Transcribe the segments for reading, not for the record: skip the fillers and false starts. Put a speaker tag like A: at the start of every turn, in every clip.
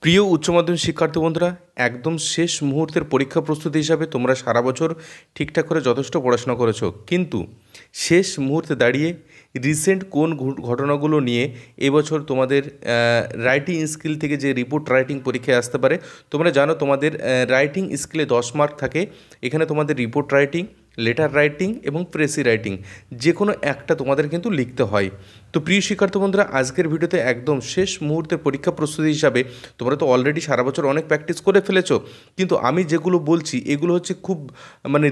A: প্রিয় উচ্চ মাধ্যমিক শিক্ষার্থী বন্ধুরা, একদম শেষ মুহূর্তের পরীক্ষা প্রস্তুতি হিসাবে তোমরা সারা বছর ঠিকঠাক করে যথেষ্ট পড়াশোনা করেছো, কিন্তু শেষ মুহূর্তে দাঁড়িয়ে রিসেন্ট কোন ঘটনাগুলো নিয়ে এবছর তোমাদের রাইটিং স্কিল থেকে যে রিপোর্ট রাইটিং পরীক্ষায় আসতে পারে। তোমরা জানো তোমাদের রাইটিং স্কিলে 10 মার্ক থাকে। এখানে তোমাদের রিপোর্ট রাইটিং, লেটার রাইটিং এবং প্রেসি রাইটিং যে কোনো একটা তোমাদের কিন্তু লিখতে হয়। তো প্রিয় শিক্ষার্থী বন্ধুরা, আজকের ভিডিওতে একদম শেষ মুহূর্তের পরীক্ষা প্রস্তুতি হিসাবে তোমরা তো অলরেডি সারা বছর অনেক প্র্যাকটিস করে ফেলেছো, কিন্তু আমি যেগুলো বলছি এগুলো হচ্ছে খুব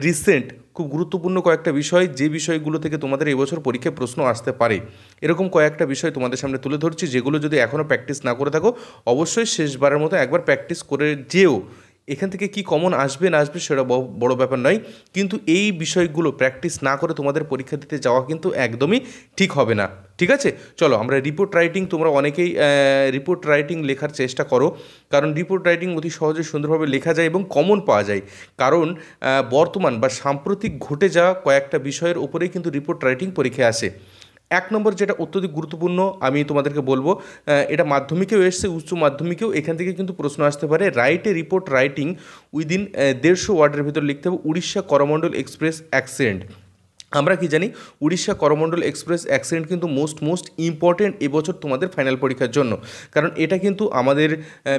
A: রিসেন্ট, খুব গুরুত্বপূর্ণ কয়েকটা বিষয়, যে বিষয়গুলো থেকে তোমাদের এবছর পরীক্ষায় প্রশ্ন আসতে পারে। এরকম কয়েকটা বিষয় তোমাদের সামনে তুলে ধরছি, যেগুলো যদি এখনও প্র্যাকটিস না করে থাকো অবশ্যই শেষবারের মতো একবার প্র্যাকটিস করে যেও। এখান থেকে কি কমন আসবে না আসবে সেটা বড় ব্যাপার নয়, কিন্তু এই বিষয়গুলো প্র্যাকটিস না করে তোমাদের পরীক্ষা দিতে যাওয়া কিন্তু একদমই ঠিক হবে না। ঠিক আছে, চলো আমরা রিপোর্ট রাইটিং, তোমরা অনেকেই রিপোর্ট রাইটিং লেখার চেষ্টা করো, কারণ রিপোর্ট রাইটিং অতি সহজে সুন্দরভাবে লেখা যায় এবং কমন পাওয়া যায়। কারণ বর্তমান বা সাম্প্রতিক ঘটে যাওয়া কয়েকটা বিষয়ের উপরেই কিন্তু রিপোর্ট রাইটিং পরীক্ষায় আসে। এক নম্বর যেটা অত্যধিক গুরুত্বপূর্ণ আমি তোমাদেরকে বলবো, এটা মাধ্যমিকেও এসছে, উচ্চ মাধ্যমিকেও এখান থেকে কিন্তু প্রশ্ন আসতে পারে। Write a report writing within 150 ওয়ার্ডের ভিতর লিখতে হবে উড়িষ্যা করমণ্ডল এক্সপ্রেস অ্যাক্সিডেন্ট। আমরা কি জানি, উড়িষ্যা করমণ্ডল এক্সপ্রেস অ্যাক্সিডেন্ট কিন্তু মোস্ট ইম্পর্টেন্ট এবছর তোমাদের ফাইনাল পরীক্ষার জন্য, কারণ এটা কিন্তু আমাদের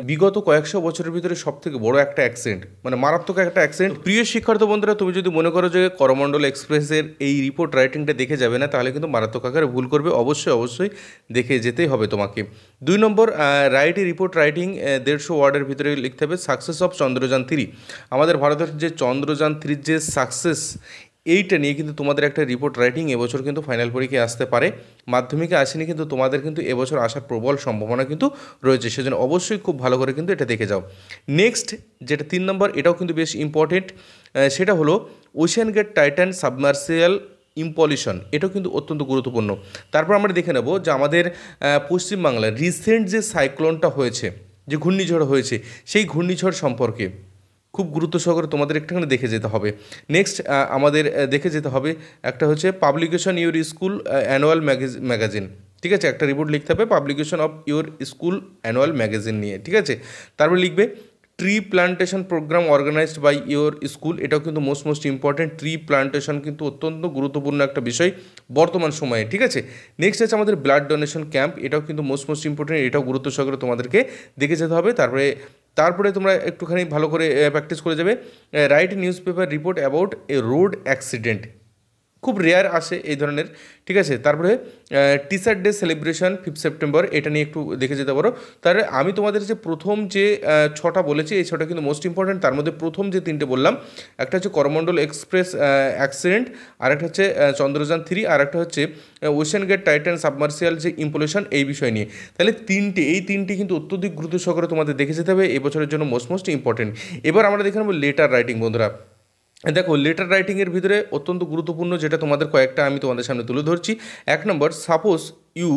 A: বিগত কয়েকশো বছরের ভিতরে সবথেকে বড় একটা অ্যাক্সিডেন্ট, মারাত্মক একটা অ্যাক্সিডেন্ট। প্রিয় শিক্ষার্থী বন্ধুরা, তুমি যদি মনে করো যে করমণ্ডল এক্সপ্রেসের এই রিপোর্ট রাইটিংটা দেখে যাবে না, তাহলে কিন্তু মারাত্মক আকারে ভুল করবে। অবশ্যই দেখে যেতেই হবে তোমাকে। 2 নম্বর, রাইট এ রিপোর্ট রাইটিং 150 ওয়ার্ডের ভিতরে লিখতে হবে সাকসেস অফ চন্দ্রযান 3। আমাদের ভারতের যে চন্দ্রযান 3 যে সাকসেস, এইটা নিয়ে কিন্তু তোমাদের একটা রিপোর্ট রাইটিং এবছর কিন্তু ফাইনাল পরীক্ষায় আসতে পারে। মাধ্যমিকে আসেনি, কিন্তু তোমাদের কিন্তু এবছর আসার প্রবল সম্ভাবনা কিন্তু রয়েছে, সেজন্য অবশ্যই খুব ভালো করে কিন্তু এটা দেখে যাও। নেক্সট যেটা 3 নম্বর, এটাও কিন্তু বেশ ইম্পর্টেন্ট, সেটা হলো ওশিয়ান গেট টাইটান সাবমার্সিয়াল ইম্পলিউশন। এটাও কিন্তু অত্যন্ত গুরুত্বপূর্ণ। তারপর আমরা দেখে নেব যে আমাদের পশ্চিমবাংলার রিসেন্ট যে সাইক্লোনটা হয়েছে, যে ঘূর্ণিঝড় হয়েছে, সেই ঘূর্ণিঝড় সম্পর্কে খুব গুরুত্ব সহকারে তোমাদের একটুখানি দেখে যেতে হবে। নেক্সট আমাদের দেখে যেতে হবে একটা হচ্ছে publication your school annual magazine. ঠিক আছে, একটা রিপোর্ট লিখতে হবে publication of your school annual magazine নিয়ে। ঠিক আছে, তারপর লিখবে tree plantation programme organised by your school. এটাও কিন্তু মোস্ট ইম্পর্টেন্ট। ট্রি প্লান্টেশন কিন্তু অত্যন্ত গুরুত্বপূর্ণ একটা বিষয় বর্তমান সময়ে। ঠিক আছে, নেক্সট আছে আমাদের ব্লাড ডোনেশন ক্যাম্প। এটাও কিন্তু মোস্ট ইম্পর্টেন্ট, এটাও গুরুত্ব সহকারে তোমাদেরকে দেখে যেতে হবে। তারপরে তোমরা একটুখানি ভালো করে প্র্যাকটিস করে যাবে। Right news paper report about a road accident, খুব রেয়ার আসে এই ধরনের। ঠিক আছে, তারপরে টিচার ডে সেলিব্রেশন 5 সেপ্টেম্বর, এটা নিয়ে একটু দেখে যেতে পারো। তাহলে আমি তোমাদের যে প্রথম যে 6টা বলেছি, এই 6টা কিন্তু মোস্ট ইম্পর্টেন্ট। তার মধ্যে প্রথম যে 3টে বললাম, একটা হচ্ছে করমণ্ডল এক্সপ্রেস অ্যাক্সিডেন্ট, আরেকটা হচ্ছে চন্দ্রযান 3, আর একটা হচ্ছে ওশেন গেট টাইটান সাবমার্সিয়াল যে ইম্পলিউশন, এই বিষয় নিয়ে। তাহলে এই তিনটি কিন্তু অত্যধিক গুরুত্ব সহকারে তোমাদের দেখে যেতে হবে এবছরের জন্য মোস্ট ইম্পর্টেন্ট। এবার আমরা দেখে নেব লেটার রাইটিং। বন্ধুরা দেখো, লেটার রাইটিংয়ের ভিতরে অত্যন্ত গুরুত্বপূর্ণ যেটা তোমাদের কয়েকটা আমি তোমাদের সামনে তুলে ধরছি। 1 নম্বর, suppose you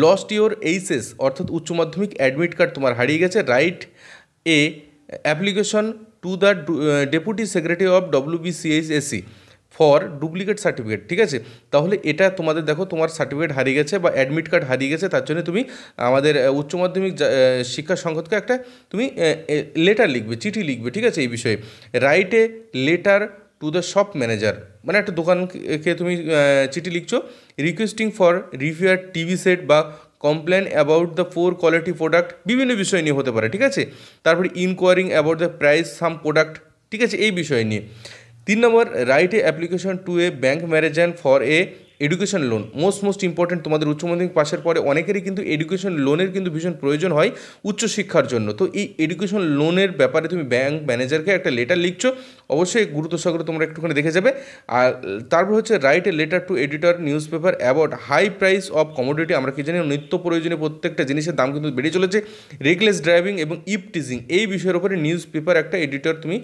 A: lost your HS, অর্থাৎ উচ্চ মাধ্যমিক অ্যাডমিট কার্ড তোমার হারিয়ে গেছে। Write a application to the deputy secretary of WBCHSC for duplicate certificate. ঠিক আছে, তাহলে এটা তোমাদের দেখো, তোমার সার্টিফিকেট হারিয়ে গেছে বা অ্যাডমিট কার্ড হারিয়ে গেছে, তার জন্য তুমি আমাদের উচ্চ মাধ্যমিক শিক্ষা সংসদকে একটা তুমি লেটার লিখবে, চিঠি লিখবে। ঠিক আছে, এই বিষয়ে write a letter to the shop manager, একটা দোকানকে তুমি চিঠি লিখছো, requesting for repair TV set বা complain about the poor quality product, বিভিন্ন বিষয় নিয়ে হতে পারে। ঠিক আছে, তারপরে inquiring about the price some product. ঠিক আছে, এই বিষয় নিয়ে। 3 নম্বর, write a application to a bank manager for a education loan. Most important, তোমাদের উচ্চ মাধ্যমিক পাশের পরে অনেকেরই কিন্তু এডুকেশন লোনের কিন্তু ভীষণ প্রয়োজন হয় উচ্চশিক্ষার জন্য। তো এই এডুকেশন লোনের ব্যাপারে তুমি ব্যাঙ্ক ম্যানেজারকে একটা লেটার লিখছো, অবশ্যই গুরুত্ব সহকারে তোমরা একটুখানি দেখে যাবে। আর তারপর হচ্ছে write a letter to editor newspaper about high price of commodity. আমরা কি জানি, নিত্য প্রয়োজনীয় প্রত্যেকটা জিনিসের দাম কিন্তু বেড়ে চলেছে। রেকলেস ড্রাইভিং এবং ইভ টিজিং, এই বিষয়ের উপরে নিউজ পেপার একটা এডিটর তুমি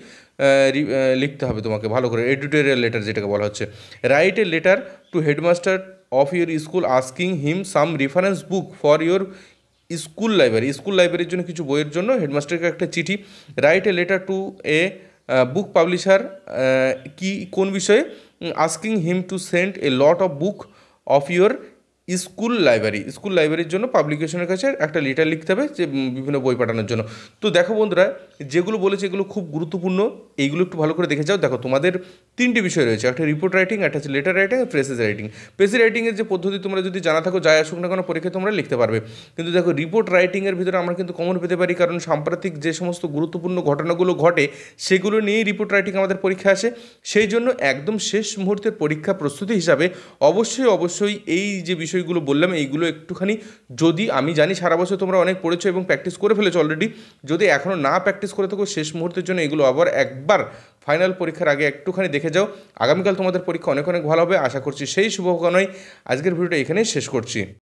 A: লিখতে হবে তোমাকে ভালো করে, এডিটোরিয়াল লেটার যেটাকে বলা হচ্ছে। Write a letter two headmaster of your school asking him some reference book for your school লাইব্রেরির জন্য কিছু বইয়ের জন্য হেডমাস্টারকে একটা চিঠি। Right a letter two A book publisher, কোন বিষয়ে, asking him to send A lot of book of your school লাইব্রেরির জন্য পাবলিকেশনের কাছে একটা লেটার লিখতে হবে যে বিভিন্ন বই পাঠানোর জন্য। তো দেখো বন্ধুরা, যেগুলো বলেছে এগুলো খুব গুরুত্বপূর্ণ, এইগুলো একটু ভালো করে দেখে যাও। দেখো তোমাদের তিনটি বিষয় রয়েছে, একটা রিপোর্ট রাইটিং, একটা হচ্ছে লেটার রাইটিং আর প্রেসেস রাইটিং। প্রেসেস রাইটিংয়ের যে পদ্ধতি তোমরা যদি জানা থাকো, যাই আসুক না কোনো পরীক্ষায় তোমরা লিখতে পারবে। কিন্তু দেখো রিপোর্ট রাইটিংয়ের ভিতরে আমরা কিন্তু কমন পেতে পারি, কারণ সাম্প্রতিক যে সমস্ত গুরুত্বপূর্ণ ঘটনাগুলো ঘটে সেগুলো নিয়েই রিপোর্ট রাইটিং আমাদের পরীক্ষা আসে। সেই জন্য একদম শেষ মুহূর্তের পরীক্ষা প্রস্তুতি হিসাবে অবশ্যই এই যে বিষয়গুলো বললাম এইগুলো একটুখানি, যদি আমি জানি সারা বছর তোমরা অনেক পড়েছো এবং প্র্যাকটিস করে ফেলেছো অলরেডি, যদি এখনও না প্র্যাকটিস করে থাকো শেষ মুহূর্তের জন্য এগুলো আবার একবার ফাইনাল পরীক্ষার আগে একটুখানি দেখে যাও। আগামীকাল তোমাদের পরীক্ষা অনেক ভালো হবে আশা করছি। সেই শুভকামনায় আজকের ভিডিওটা এখানেই শেষ করছি।